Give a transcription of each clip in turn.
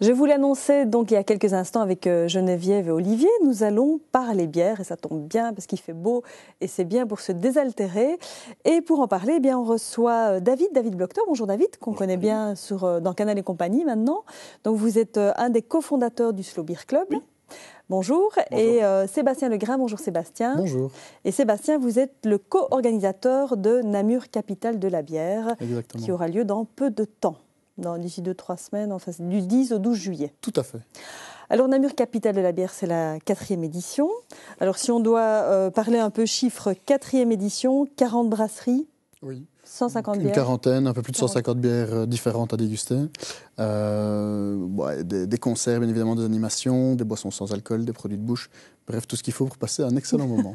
Je vous l'annonçais donc il y a quelques instants avec Geneviève et Olivier, nous allons parler bière et ça tombe bien parce qu'il fait beau et c'est bien pour se désaltérer. Et pour en parler, eh bien, on reçoit David Bloctor. Bonjour David, qu'on connaît bien dans Canal et compagnie maintenant. Donc vous êtes un des cofondateurs du Slow Beer Club. Oui. Bonjour. Et Sébastien Legrain, bonjour Sébastien. Bonjour. Et Sébastien, vous êtes le co-organisateur de Namur Capitale de la bière. Exactement. Qui aura lieu dans peu de temps. D'ici 2-3 semaines, enfin, c'est du 10 au 12 juillet. Tout à fait. Alors, Namur Capitale de la bière, c'est la 4e édition. Alors, si on doit parler un peu chiffres, 4e édition, 40 brasseries, oui. 150 bières. Une quarantaine, un peu plus de 150 bières différentes à déguster. Des concerts, bien évidemment, des animations, des boissons sans alcool, des produits de bouche. Bref, tout ce qu'il faut pour passer un excellent moment.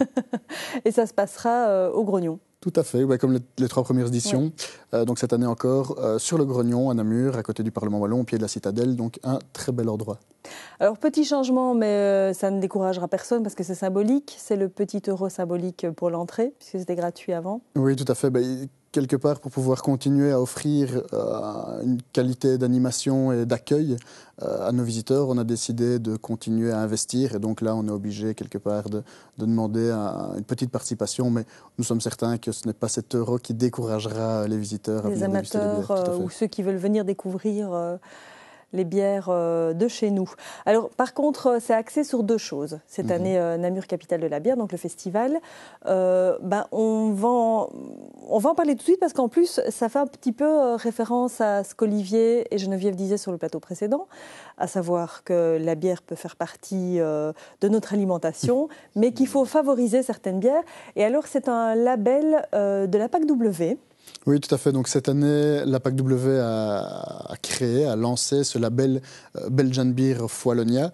Et ça se passera au Grognon. Tout à fait, comme les 3 premières éditions. Ouais. Donc cette année encore, sur le Grognon, à Namur, à côté du Parlement wallon, au pied de la citadelle. Donc un très bel endroit. Alors petit changement, mais ça ne découragera personne parce que c'est symbolique. C'est le petit euro symbolique pour l'entrée, puisque c'était gratuit avant. Oui, tout à fait. Quelque part, pour pouvoir continuer à offrir une qualité d'animation et d'accueil à nos visiteurs, on a décidé de continuer à investir. Et donc là, on est obligé, quelque part, de demander une petite participation. Mais nous sommes certains que ce n'est pas cet euro qui découragera les visiteurs à venir déguster les bières. Les amateurs ou ceux qui veulent venir découvrir les bières de chez nous. Alors, par contre, c'est axé sur 2 choses. Cette année, Namur Capitale de la bière, donc le festival, on va en parler tout de suite parce qu'en plus, ça fait un petit peu référence à ce qu'Olivier et Geneviève disaient sur le plateau précédent, à savoir que la bière peut faire partie de notre alimentation, mais qu'il faut favoriser certaines bières. Et alors, c'est un label de la PAC W. Oui, tout à fait. Donc cette année, la PAC W a lancé ce label Belgian Beer of Wallonia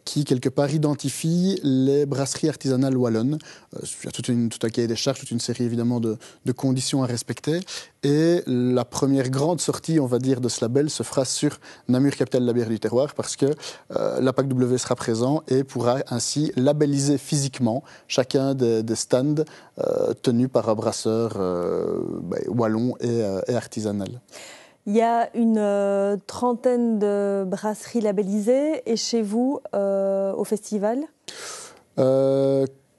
qui, quelque part, identifie les brasseries artisanales wallonnes. Il y a tout un cahier des charges, toute une série, évidemment, de conditions à respecter. Et la première grande sortie, on va dire, de ce label se fera sur Namur Capitale de la bière du terroir parce que la PAC W sera présent et pourra ainsi labelliser physiquement chacun des stands tenus par un brasseur wallon et artisanal. Il y a une trentaine de brasseries labellisées et chez vous, au festival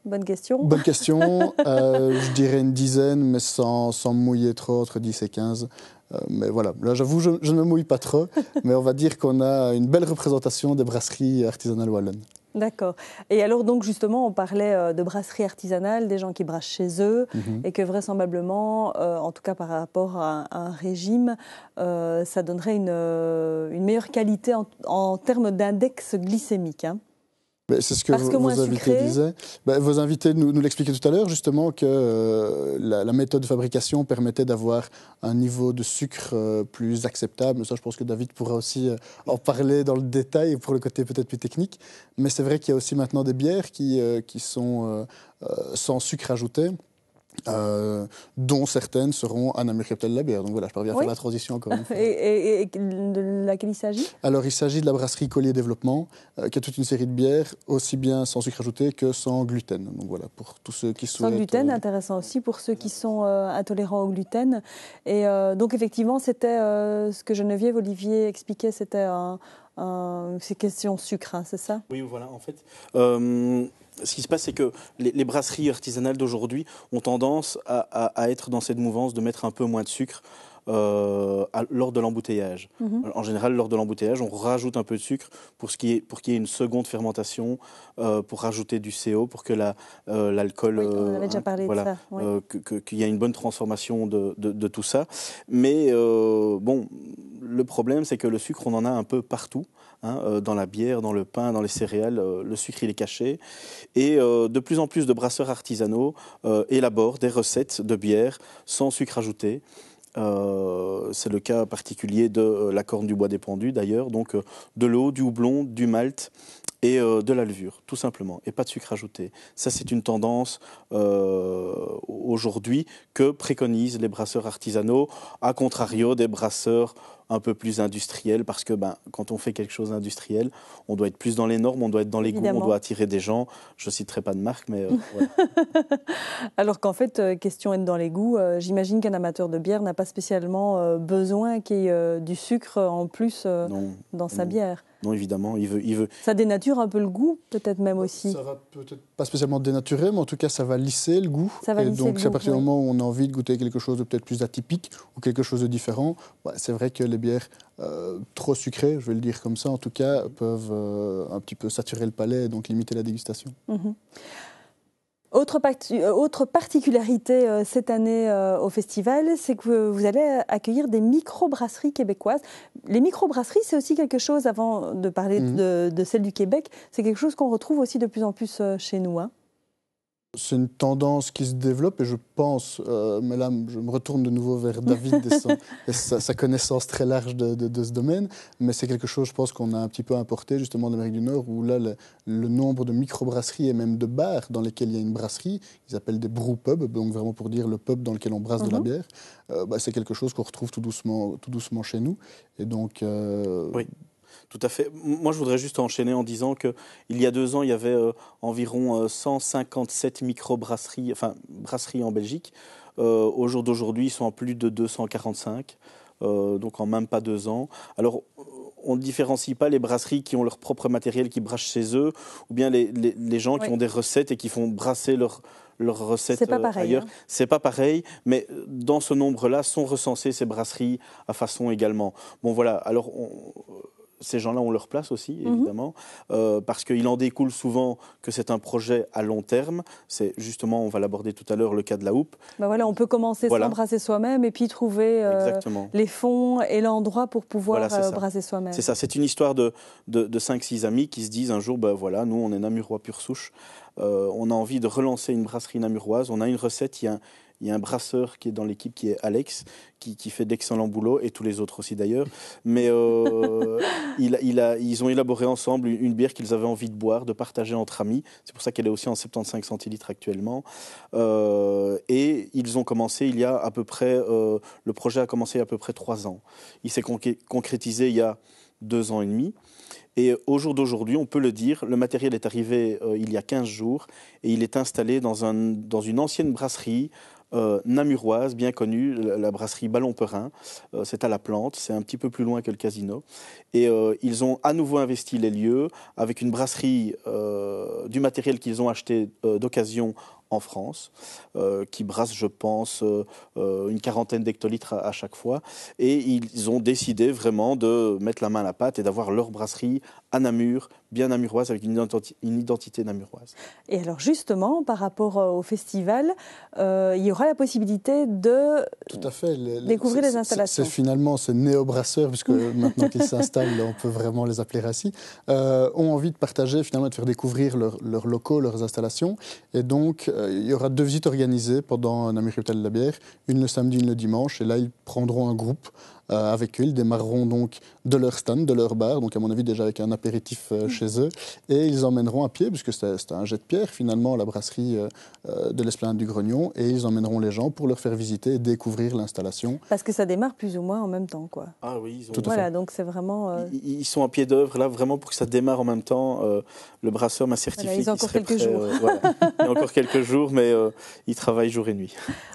Bonne question. Bonne question. Je dirais une dizaine, mais sans mouiller trop, entre 10 et 15. Mais voilà, là j'avoue, je ne me mouille pas trop, mais on va dire qu'on a une belle représentation des brasseries artisanales wallonnes. D'accord. Et alors donc justement, on parlait de brasseries artisanales, des gens qui brassent chez eux, et que vraisemblablement, en tout cas par rapport à un régime, ça donnerait une meilleure qualité en termes d'index glycémique. Hein. C'est ce que vos invités disaient. Vos invités nous l'expliquaient tout à l'heure, justement, que la méthode de fabrication permettait d'avoir un niveau de sucre plus acceptable. Ça, je pense que David pourra aussi en parler dans le détail pour le côté peut-être plus technique. Mais c'est vrai qu'il y a aussi maintenant des bières qui sont sans sucre ajouté. Dont certaines seront à Namur Capitale de la bière. Donc voilà, je parviens à faire la transition encore une fois. Et de laquelle il s'agit ? Alors il s'agit de la brasserie Collier Développement, qui a toute une série de bières, aussi bien sans sucre ajouté que sans gluten. Donc voilà, pour tous ceux qui souhaitent... Sans gluten, intéressant aussi pour ceux qui sont intolérants au gluten. Et donc effectivement, c'était ce que Geneviève, Olivier expliquait, c'était ces questions sucre, hein, c'est ça ? Oui, voilà, en fait... Ce qui se passe, c'est que les brasseries artisanales d'aujourd'hui ont tendance à être dans cette mouvance de mettre un peu moins de sucre lors de l'embouteillage. En général, lors de l'embouteillage, on rajoute un peu de sucre pour qu'il y ait une seconde fermentation, pour rajouter du CO, pour que l'alcool... Oui, on avait déjà parlé de ça. Oui. Qu'il y ait une bonne transformation de tout ça. Mais le problème, c'est que le sucre, on en a un peu partout. Dans la bière, dans le pain, dans les céréales, le sucre il est caché. Et de plus en plus de brasseurs artisanaux élaborent des recettes de bière sans sucre ajouté. C'est le cas particulier de la corne du bois des pendus d'ailleurs, donc de l'eau, du houblon, du malt et de la levure, tout simplement, et pas de sucre ajouté. Ça, c'est une tendance aujourd'hui que préconisent les brasseurs artisanaux, à contrario des brasseurs un peu plus industriel, parce que quand on fait quelque chose d'industriel, on doit être plus dans les normes, on doit être dans les goûts, on doit attirer des gens. Je ne citerai pas de marque, mais voilà. Alors qu'en fait, question être dans les goûts, j'imagine qu'un amateur de bière n'a pas spécialement besoin qu'il y ait du sucre en plus dans sa bière. Non, évidemment, il veut. Ça dénature un peu le goût, peut-être même aussi. Ça va peut-être pas spécialement dénaturer, mais en tout cas, ça va lisser le goût. Ça va et lisser donc, le c'est à goût, partir du moment où on a envie de goûter quelque chose de peut-être plus atypique ou quelque chose de différent, c'est vrai que les bières trop sucrées, je vais le dire comme ça, en tout cas, peuvent un petit peu saturer le palais et donc limiter la dégustation. Autre particularité cette année au festival, c'est que vous allez accueillir des microbrasseries québécoises. Les microbrasseries, c'est aussi quelque chose, avant de parler de celle du Québec, c'est quelque chose qu'on retrouve aussi de plus en plus chez nous. C'est une tendance qui se développe et je pense, mais là je me retourne de nouveau vers David et sa connaissance très large de ce domaine, mais c'est quelque chose je pense qu'on a un petit peu importé justement d'Amérique du Nord où là le nombre de microbrasseries et même de bars dans lesquels il y a une brasserie, ils appellent des brewpubs, donc vraiment pour dire le pub dans lequel on brasse de la bière, c'est quelque chose qu'on retrouve tout doucement chez nous et donc... Oui. Tout à fait. Moi, je voudrais juste enchaîner en disant qu'il y a 2 ans, il y avait environ 157 microbrasseries, enfin brasseries en Belgique. Au jour d'aujourd'hui, ils sont à plus de 245, donc en même pas 2 ans. Alors, on ne différencie pas les brasseries qui ont leur propre matériel, qui brassent chez eux, ou bien les gens qui ont des recettes et qui font brasser leurs recettes ailleurs. Hein. C'est pas pareil, mais dans ce nombre-là sont recensées ces brasseries à façon également. Bon, voilà. Alors, ces gens-là ont leur place aussi, évidemment, parce qu'il en découle souvent que c'est un projet à long terme. C'est justement, on va l'aborder tout à l'heure, le cas de la houppe. Voilà, on peut commencer sans brasser soi-même et puis trouver les fonds et l'endroit pour pouvoir brasser soi-même. C'est ça, c'est une histoire de 5-6 amis qui se disent un jour, voilà, nous on est namurois pure souche, on a envie de relancer une brasserie namuroise, on a une recette, il y a un brasseur qui est dans l'équipe qui est Alex, qui fait d'excellents boulots, et tous les autres aussi d'ailleurs. Mais ils ont élaboré ensemble une bière qu'ils avaient envie de boire, de partager entre amis. C'est pour ça qu'elle est aussi en 75 centilitres actuellement. Et ils ont commencé il y a à peu près... le projet a commencé il y a à peu près 3 ans. Il s'est concrétisé il y a 2 ans et demi. Et au jour d'aujourd'hui, on peut le dire, le matériel est arrivé il y a 15 jours et il est installé dans une ancienne brasserie namuroise, bien connue, la brasserie Ballon-Perrin. C'est à La Plante, c'est un petit peu plus loin que le casino. Et ils ont à nouveau investi les lieux avec une brasserie, du matériel qu'ils ont acheté d'occasion en France, qui brasse, je pense, une 40aine d'hectolitres à chaque fois. Et ils ont décidé vraiment de mettre la main à la pâte et d'avoir leur brasserie à Namur, bien namuroise, avec une identité namuroise. Et alors justement, par rapport au festival, il y aura la possibilité de Tout à fait. découvrir les installations. Finalement, ces néo-brasseurs, puisque maintenant qu'ils s'installent, on peut vraiment les appeler ainsi, ont envie de partager, finalement, de faire découvrir leurs locaux, leurs installations. Et donc, il y aura 2 visites organisées pendant Namur Capitale de la Bière, une le samedi, une le dimanche. Et là, ils prendront un groupe avec eux. Ils démarreront donc de leur stand, de leur bar, donc à mon avis déjà avec un apéritif chez eux. Et ils emmèneront à pied, puisque c'est un jet de pierre finalement, la brasserie de l'Esplanade du Grognon. Et ils emmèneront les gens pour leur faire visiter et découvrir l'installation. Parce que ça démarre plus ou moins en même temps, quoi. Ah oui, voilà, donc c'est vraiment... Ils sont à pied d'œuvre, là, vraiment pour que ça démarre en même temps. Le brasseur m'a certifié qu'il serait prêt. Il y a encore quelques jours, mais il travaille jour et nuit.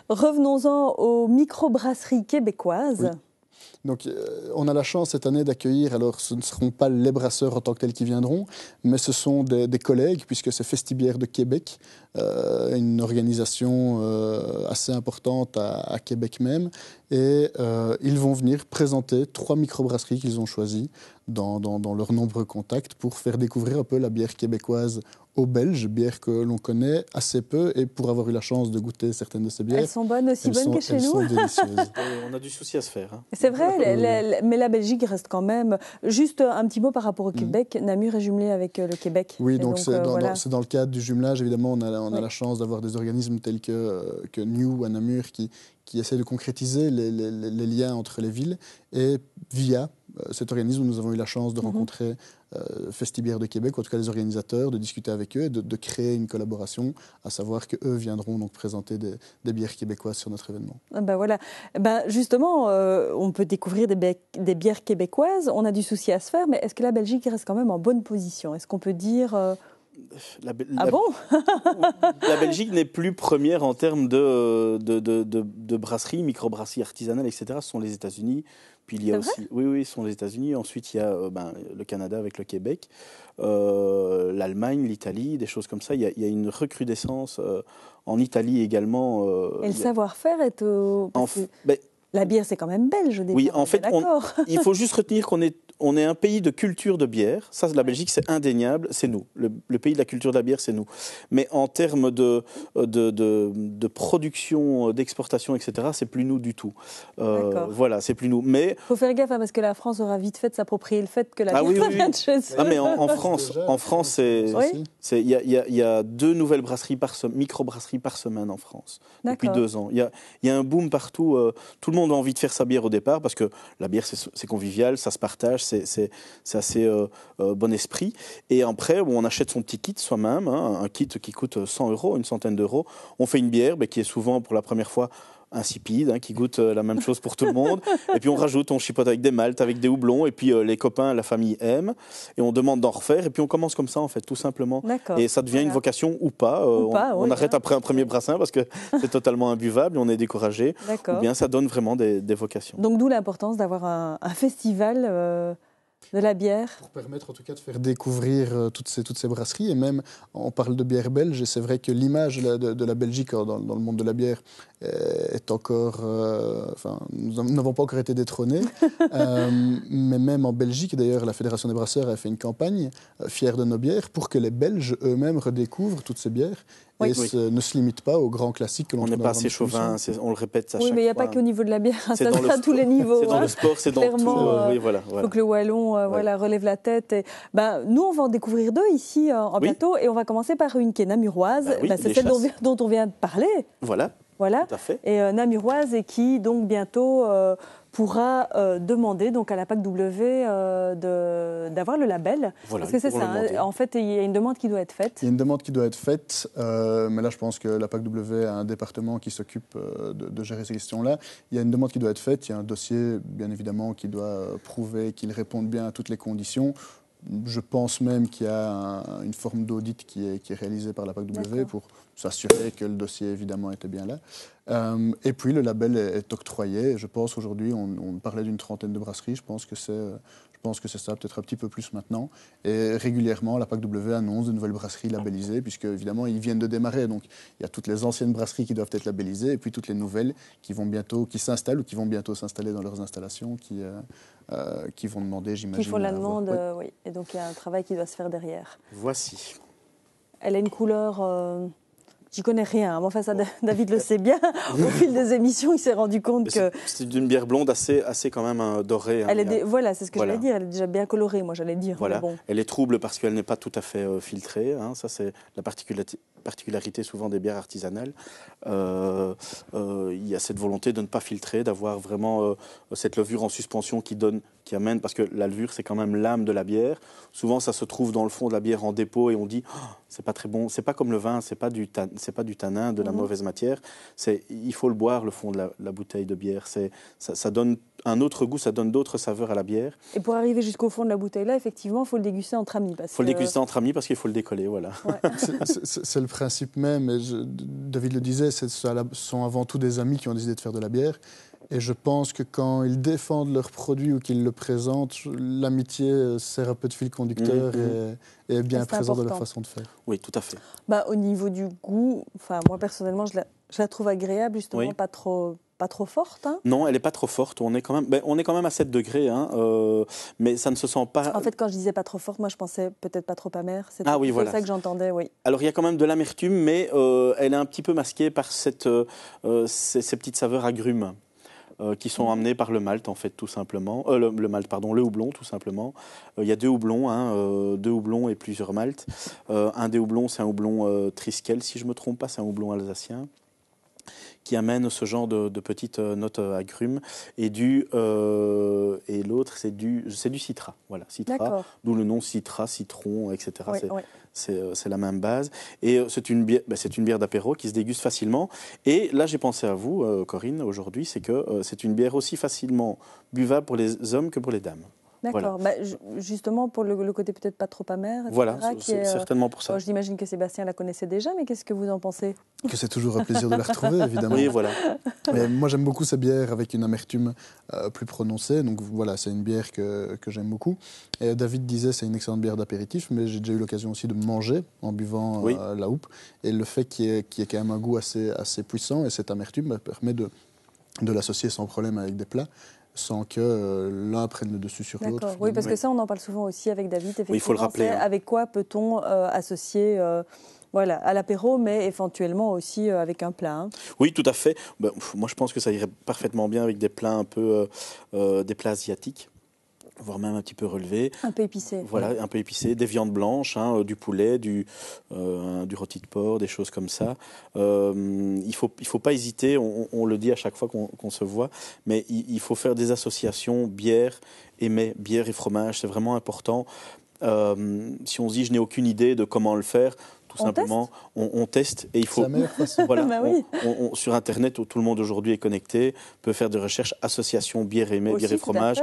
Revenons-en aux microbrasseries québécoises. Oui. Donc, on a la chance cette année d'accueillir, alors ce ne seront pas les brasseurs en tant que tels qui viendront, mais ce sont des collègues, puisque c'est Festibière de Québec, une organisation assez importante à Québec même, et ils vont venir présenter 3 microbrasseries qu'ils ont choisies dans leurs nombreux contacts pour faire découvrir un peu la bière québécoise aux Belges, bière que l'on connaît assez peu, et pour avoir eu la chance de goûter certaines de ces bières... Elles sont bonnes, aussi bonnes que chez nous. Elles sont délicieuses. On a du souci à se faire. Hein. C'est vrai, mais la Belgique reste quand même... Juste un petit mot par rapport au Québec. Namur est jumelé avec le Québec. Oui, donc c'est dans le cadre du jumelage, évidemment, on a la chance d'avoir des organismes tels que New à Namur qui essaient de concrétiser les liens entre les villes, et via cet organisme, nous avons eu la chance de rencontrer Festibière de Québec, ou en tout cas les organisateurs, de discuter avec eux et de créer une collaboration, à savoir qu'eux viendront donc présenter des bières québécoises sur notre événement. Voilà. Justement, on peut découvrir des bières québécoises, on a du souci à se faire, mais est-ce que la Belgique reste quand même en bonne position? Est-ce qu'on peut dire... bon La Belgique n'est plus première en termes de brasserie, microbrasserie artisanale, etc. Ce sont les États-Unis. Puis il y a aussi, oui, ce sont les États-Unis. Ensuite, il y a le Canada avec le Québec, l'Allemagne, l'Italie, des choses comme ça. Il y a une recrudescence en Italie également. Et le savoir-faire est au... La bière, c'est quand même belge au départ. Oui, en fait, il faut juste retenir qu'on est un pays de culture de bière. Ça, la Belgique, c'est indéniable, c'est nous. Le pays de la culture de la bière, c'est nous. Mais en termes de production, d'exportation, etc., c'est plus nous du tout. Voilà, c'est plus nous. Mais il faut faire gaffe, parce que la France aura vite fait de s'approprier le fait que la bière vient de chez eux. Ah, mais en France, il y a 2 nouvelles brasseries microbrasseries par semaine en France depuis 2 ans. Il y a un boom partout. Tout le monde a envie de faire sa bière au départ parce que la bière, c'est convivial, ça se partage, c'est assez bon esprit. Et après, on achète son petit kit soi-même, un kit qui coûte 100 €, une centaine d'euros. On fait une bière qui est souvent pour la première fois insipide, qui goûte la même chose pour tout le monde. Et puis on rajoute, on chipote avec des maltes, avec des houblons, et puis les copains, la famille aiment, et on demande d'en refaire, et puis on commence comme ça en fait, tout simplement. Et ça devient une vocation ou pas. On arrête après un premier brassin parce que c'est totalement imbuvable, et on est découragé. Ou bien ça donne vraiment des vocations. Donc d'où l'importance d'avoir un festival de la bière. Pour permettre en tout cas de faire découvrir toutes ces brasseries, et même on parle de bière belge, et c'est vrai que l'image de la Belgique dans le monde de la bière est encore... nous n'avons pas encore été détrônés, mais même en Belgique, d'ailleurs, la Fédération des brasseurs a fait une campagne, fière de nos bières, pour que les Belges eux-mêmes redécouvrent toutes ces bières. Ne se limite pas aux grands classiques que l'on trouve. On n'est pas assez chauvin, on le répète à chaque fois. Oui, mais il n'y a pas qu'au niveau de la bière, ça se fait à tous les niveaux. C'est dans le sport, c'est dans tout. Il faut que le Wallon relève la tête. Et, nous, on va en découvrir 2 ici en plateau, et on va commencer par une qui est namuroise. C'est celle dont on vient de parler. Voilà. Tout à fait. Et namuroise, et qui donc bientôt pourra demander donc à la PAC-W d'avoir le label. Voilà, parce que c'est ça, en fait, il y a une demande qui doit être faite. Il y a une demande qui doit être faite, mais là je pense que la PAC-W a un département qui s'occupe de gérer ces questions-là. Il y a une demande qui doit être faite, il y a un dossier bien évidemment qui doit prouver qu'il répond bien à toutes les conditions. Je pense même qu'il y a une forme d'audit qui est réalisée par la PAC-W pour s'assurer que le dossier évidemment était bien là. Et puis le label est octroyé. Je pense aujourd'hui, on parlait d'une 30aine de brasseries, je pense que c'est ça, peut-être un petit peu plus maintenant. Et régulièrement, la PAC-W annonce de nouvelles brasseries labellisées, puisque évidemment, ils viennent de démarrer. Donc, il y a toutes les anciennes brasseries qui doivent être labellisées, et puis toutes les nouvelles qui s'installent ou qui vont bientôt s'installer dans leurs installations, qui vont demander, j'imagine. Qui font la demande, oui. Et donc, il y a un travail qui doit se faire derrière. Voici. Elle a une couleur... J'y connais rien, mais enfin ça, David le sait bien. Au fil des émissions, il s'est rendu compte que... C'est une bière blonde assez quand même dorée. Voilà, c'est ce que j'allais dire. Elle est déjà bien colorée, moi j'allais dire. Voilà. Bon. Elle est trouble parce qu'elle n'est pas tout à fait filtrée. Ça, c'est la particularité souvent des bières artisanales. Il y a cette volonté de ne pas filtrer, d'avoir vraiment cette levure en suspension qui amène, parce que la levure, c'est quand même l'âme de la bière. Souvent, ça se trouve dans le fond de la bière en dépôt, et on dit c'est pas très bon. C'est pas comme le vin, c'est pas du tanin, de la mauvaise matière. Il faut le boire, le fond de la bouteille de bière. Ça donne un autre goût, ça donne d'autres saveurs à la bière. Et pour arriver jusqu'au fond de la bouteille là, effectivement, il faut le déguster entre amis. Il faut le déguster entre amis parce qu'il faut le décoller, voilà. Ouais. C'est le principe même. David le disait, ce sont avant tout des amis qui ont décidé de faire de la bière. Et je pense que quand ils défendent leur produit ou qu'ils le présentent, l'amitié sert un peu de fil conducteur et est bien présent dans leur façon de faire. Oui, tout à fait. Au niveau du goût, moi personnellement, je la trouve agréable, justement, pas trop forte. Non, elle n'est pas trop forte. On est quand même à 7 degrés, mais ça ne se sent pas... En fait, quand je disais pas trop forte, moi je pensais peut-être pas trop amère. C'est ça que j'entendais, oui. Alors il y a quand même de l'amertume, mais elle est un petit peu masquée par ces petites saveurs agrumes. Qui sont amenés par le malt, en fait, tout simplement. Le houblon, tout simplement. Il y a 2 houblons, 2 houblons et plusieurs maltes. Un des houblons, c'est un houblon Triskel, si je ne me trompe pas, c'est un houblon alsacien, qui amène ce genre de petites notes agrumes. Et l'autre, c'est du citra. Voilà, citra, d'où le nom citra, citron, etc. C'est la même base. Et c'est une bière d'apéro qui se déguste facilement. Et là, j'ai pensé à vous, Corinne, aujourd'hui, c'est que c'est une bière aussi facilement buvable pour les hommes que pour les dames. D'accord. Voilà. Justement, pour le côté peut-être pas trop amer, etc., voilà, c'est certainement pour ça. J'imagine que Sébastien la connaissait déjà, mais qu'est-ce que vous en pensez? Que c'est toujours un plaisir de la retrouver, évidemment. Oui, voilà. Mais moi, j'aime beaucoup ces bières avec une amertume plus prononcée. Donc voilà, c'est une bière que j'aime beaucoup. Et David disait c'est une excellente bière d'apéritif, mais j'ai déjà eu l'occasion aussi de manger en buvant la houppe. Et le fait qu'il y ait quand même un goût assez puissant, et cette amertume permet de l'associer sans problème avec des plats, sans que l'un prenne le dessus sur l'autre. Oui, parce que ça, on en parle souvent aussi avec David. Oui, il faut le rappeler. Avec quoi peut-on associer à l'apéro, mais éventuellement aussi avec un plat. Oui, tout à fait. Moi, je pense que ça irait parfaitement bien avec des plats un peu des plats asiatiques, voire même un petit peu relevés. Un peu épicé. Voilà, un peu épicé. Des viandes blanches, du poulet, du rôti de porc, des choses comme ça. Il faut pas hésiter, on le dit à chaque fois qu'on se voit, mais il faut faire des associations bière et mets, bière et fromage, c'est vraiment important. Si on se dit je n'ai aucune idée de comment le faire, tout simplement, on teste et il faut. C'est la meilleure façon. Voilà, sur Internet, où tout le monde aujourd'hui est connecté, peut faire des recherches association bière et mets, bière et fromage.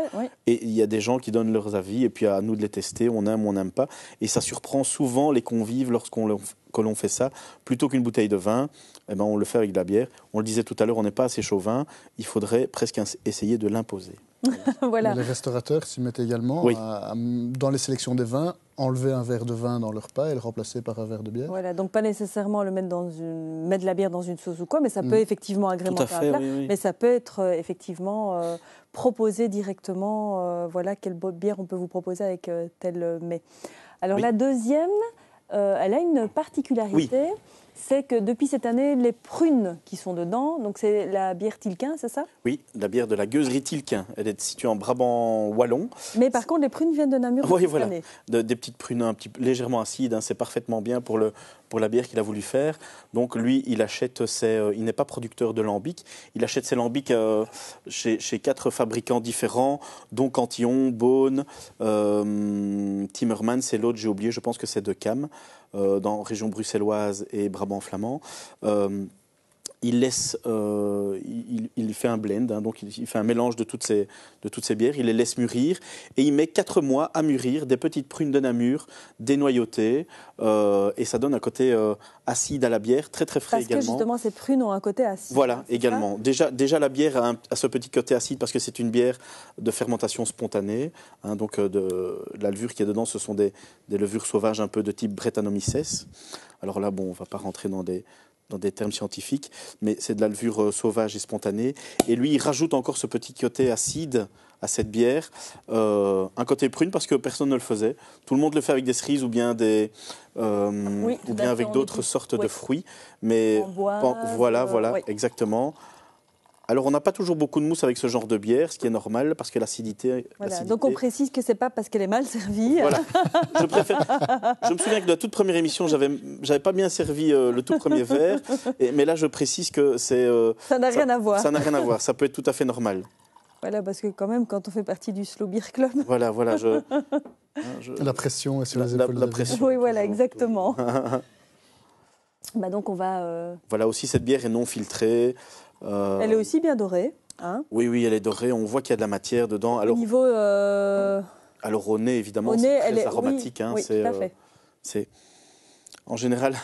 Et il y a des gens qui donnent leurs avis et puis à nous de les tester. On aime, on n'aime pas. Et ça surprend souvent les convives que l'on fait ça. Plutôt qu'une bouteille de vin, on le fait avec de la bière. On le disait tout à l'heure, on n'est pas assez chauvin. Il faudrait presque essayer de l'imposer. Voilà. Les restaurateurs s'y mettent également dans les sélections des vins, enlever un verre de vin dans le repas et le remplacer par un verre de bière. Voilà, donc pas nécessairement le mettre mettre de la bière dans une sauce ou quoi, mais ça peut effectivement agrémenter un plat, mais ça peut être effectivement proposé directement, quelle bière on peut vous proposer avec tel mets. Alors la deuxième, elle a une particularité. C'est que depuis cette année, les prunes qui sont dedans, donc c'est la bière Tilquin, c'est ça? Oui, la bière de la gueuserie Tilquin. Elle est située en Brabant wallon. Mais par contre, les prunes viennent de Namur. Oui, voilà. Des petites prunes légèrement acides, c'est parfaitement bien pour la bière qu'il a voulu faire. Donc lui, il achète il n'est pas producteur de lambic, il achète ses lambics chez 4 fabricants différents, dont Cantillon, Beaune, Timmermans, c'est l'autre, j'ai oublié, je pense que c'est de Cam, dans région bruxelloise et Brabant flamand. Il fait un blend, donc il fait un mélange de toutes ces bières, il les laisse mûrir et il met 4 mois à mûrir des petites prunes de Namur dénoyautées et ça donne un côté acide à la bière, très très frais également. Parce que justement ces prunes ont un côté acide. Voilà, également. Déjà la bière a ce petit côté acide parce que c'est une bière de fermentation spontanée, donc de la levure qui est dedans, ce sont des levures sauvages un peu de type Brettanomyces. Alors là, on ne va pas rentrer dans des termes scientifiques, mais c'est de la levure sauvage et spontanée. Et lui, il rajoute encore ce petit côté acide à cette bière, un côté prune parce que personne ne le faisait. Tout le monde le fait avec des cerises ou bien avec d'autres sortes de fruits. Mais voilà, exactement. Alors, on n'a pas toujours beaucoup de mousse avec ce genre de bière, ce qui est normal, parce que l'acidité... Donc, on précise que ce n'est pas parce qu'elle est mal servie. Voilà. Je me souviens que de la toute première émission, j'avais pas bien servi le tout premier verre, mais là, je précise que c'est... ça n'a rien à voir. Ça n'a rien à voir, ça peut être tout à fait normal. Voilà, parce que quand même, quand on fait partie du Slow Beer Club... Voilà, la pression est sur les épaules. La pression. Oui, voilà, exactement. Donc, on va... Voilà, aussi, cette bière est non filtrée. Elle est aussi bien dorée. Oui, elle est dorée. On voit qu'il y a de la matière dedans. Alors, au niveau... Alors au nez, évidemment, c'est très aromatique. Oui, tout à fait. En général,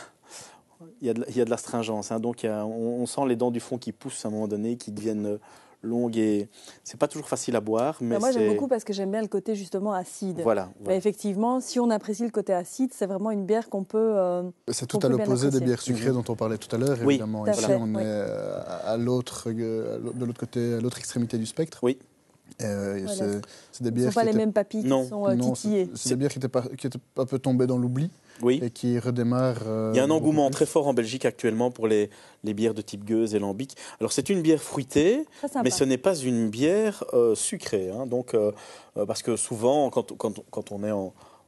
il y a de l'astringence. Donc on sent les dents du fond qui poussent à un moment donné, qui deviennent longues. Et c'est pas toujours facile à boire. Mais moi, j'aime beaucoup parce que j'aime bien le côté justement acide. Voilà. Mais effectivement, si on apprécie le côté acide, c'est vraiment une bière qu'on peut... c'est tout à l'opposé des bières sucrées dont on parlait tout à l'heure, évidemment. Ici, on est de l'autre côté, à l'autre extrémité du spectre. Oui. C'est des bières ce ne sont pas les mêmes papilles qui sont titillées. C'est des bières qui étaient un peu tombées dans l'oubli et qui redémarrent. Il y a un engouement très fort en Belgique actuellement pour les bières de type gueuse et lambic. Alors c'est une bière fruitée, mais ce n'est pas une bière sucrée. Donc, parce que souvent, quand on est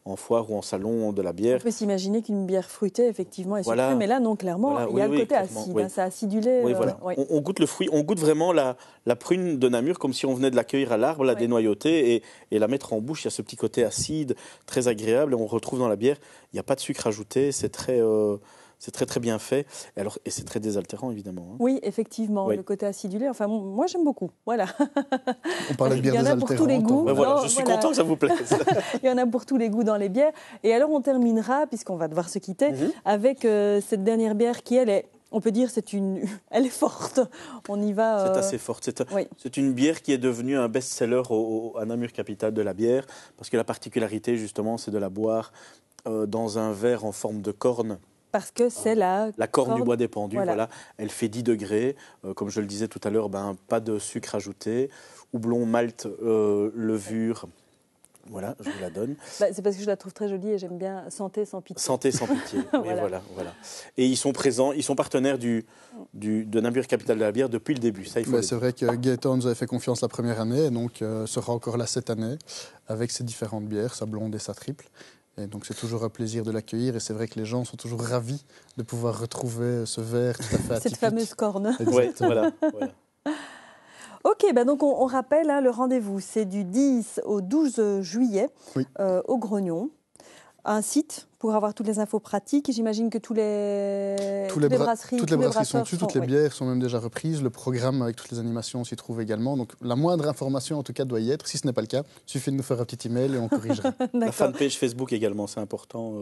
en foire ou en salon de la bière. On peut s'imaginer qu'une bière fruitée, effectivement, est Voilà. sucrée, mais là, non, clairement, Voilà, il y a oui, le côté clairement, acide, oui. hein, c'est acidulé. Oui, voilà. Oui. On goûte le fruit, on goûte vraiment la prune de Namur comme si on venait de la cueillir à l'arbre, la dénoyauter et la mettre en bouche. Il y a ce petit côté acide, très agréable, et on retrouve dans la bière, il n'y a pas de sucre ajouté, c'est très très bien fait, et c'est très désaltérant évidemment. Hein. Oui, effectivement, Oui. le côté acidulé, enfin, moi j'aime beaucoup, voilà. On parlait de bière Il y en a pour tous les désaltérante. goûts. Ben voilà, Non, je suis voilà. content que ça vous plaise. Il y en a pour tous les goûts dans les bières. Et alors on terminera, puisqu'on va devoir se quitter, avec cette dernière bière qui, on peut dire, elle est forte. On y va. C'est assez fort. Oui. C'est une bière qui est devenue un best-seller à Namur, capitale de la bière, parce que la particularité justement, c'est de la boire dans un verre en forme de corne. Parce que c'est la corne du bois dépendu, Voilà. voilà. Elle fait 10 degrés. Comme je le disais tout à l'heure, pas de sucre ajouté. Houblon, malt, levure. Voilà, je vous la donne. C'est parce que je la trouve très jolie et j'aime bien santé sans pitié. Santé sans pitié. Oui, Voilà. voilà. Et ils sont présents, ils sont partenaires de Namur, capitale de la bière, depuis le début. Ça, il faut le C'est dire. vrai que Gaëtan nous avait fait confiance la première année, et donc sera encore là cette année, avec ses différentes bières, sa blonde et sa triple. Et donc c'est toujours un plaisir de l'accueillir, et c'est vrai que les gens sont toujours ravis de pouvoir retrouver ce verre tout à fait atypique. Cette fameuse corne. Ouais, Exactement. voilà. Ok, donc on rappelle, le rendez-vous, c'est du 10 au 12 juillet Oui. au Grognon. Un site pour avoir toutes les infos pratiques. J'imagine que toutes les brasseries, toutes les brasseries sont brasseurs dessus, toutes les bières sont même déjà reprises. Le programme avec toutes les animations s'y trouve également. Donc la moindre information en tout cas doit y être. Si ce n'est pas le cas, il suffit de nous faire un petit email et on corrigera. La D'accord. fanpage Facebook également, c'est important.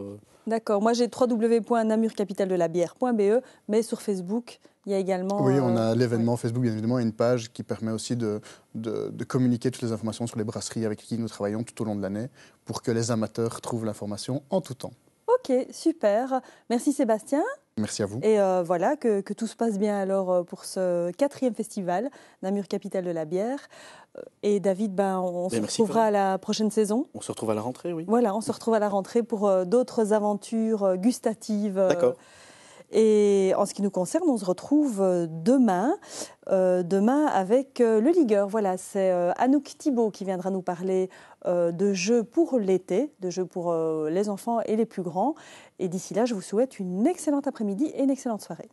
D'accord. Moi, j'ai www.namurcapitale-de-la-bière.be, mais sur Facebook, il y a également. Oui, on a l'événement Facebook bien évidemment et une page qui permet aussi de communiquer toutes les informations sur les brasseries avec qui nous travaillons tout au long de l'année pour que les amateurs trouvent l'information en tout temps. Ok, super. Merci Sébastien. Merci à vous. Et voilà, que tout se passe bien alors pour ce 4e festival, Namur Capitale de la bière. Et David, on se retrouvera à la prochaine saison. On se retrouve à la rentrée, oui. Voilà, on se retrouve à la rentrée pour d'autres aventures gustatives. D'accord. Et en ce qui nous concerne, on se retrouve demain avec le ligueur. Voilà, c'est Anouk Thibault qui viendra nous parler de jeux pour l'été, de jeux pour les enfants et les plus grands. Et d'ici là, je vous souhaite une excellente après-midi et une excellente soirée.